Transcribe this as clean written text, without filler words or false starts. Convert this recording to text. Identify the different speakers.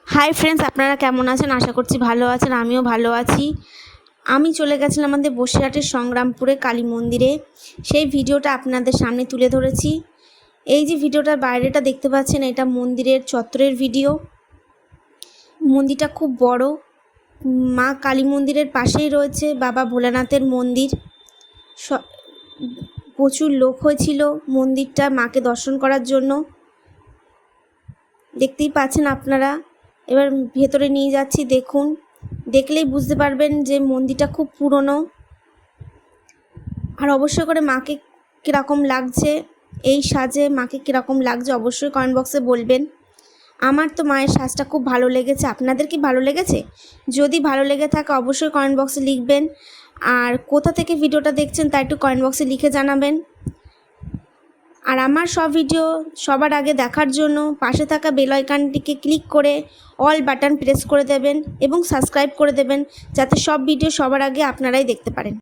Speaker 1: Hi friends, আপনারা কেমন আছেন? আশা করছি ভালো আছেন। আমিও ভালো আছি। আমি চলে গেছিলাম আমাদের বসিরহাটের সংগ্রামপুরে কালী মন্দিরে। সেই ভিডিওটা আপনাদের সামনে তুলে ধরেছি। এই যে ভিডিওটার বাইরেটা দেখতে পাচ্ছেন, এটা মন্দিরের চত্বরের ভিডিও। মন্দিরটা খুব বড়। মা কালী মন্দিরের পাশেই রয়েছে বাবা ভোলানাথের মন্দির। প্রচুর লোক হয়েছিল মন্দিরটা মাকে দর্শন করার জন্য। দেখতেই পাচ্ছেন আপনারা। এবার ভেতরে নিয়ে যাচ্ছি, দেখুন। দেখলেই বুঝতে পারবেন যে মন্দিরটা খুব পুরনো। আর অবশ্যই করে মাকে কীরকম লাগছে, এই সাজে মাকে কীরকম লাগছে অবশ্যই কমেন্ট বক্সে বলবেন। আমার তো মায়ের সাজটা খুব ভালো লেগেছে। আপনাদের কি ভালো লেগেছে? যদি ভালো লেগে থাকে অবশ্যই কমেন্ট বক্সে লিখবেন। আর কোথা থেকে ভিডিওটা দেখছেন তা একটু কমেন্ট বক্সে লিখে জানাবেন। আর আমার সব ভিডিও সবার আগে দেখার জন্য পাশে থাকা বেল আইকনটিকে ক্লিক করে অল বাটন প্রেস করে দেবেন এবং সাবস্ক্রাইব করে দেবেন, যাতে সব ভিডিও সবার আগে আপনারাই দেখতে পারেন।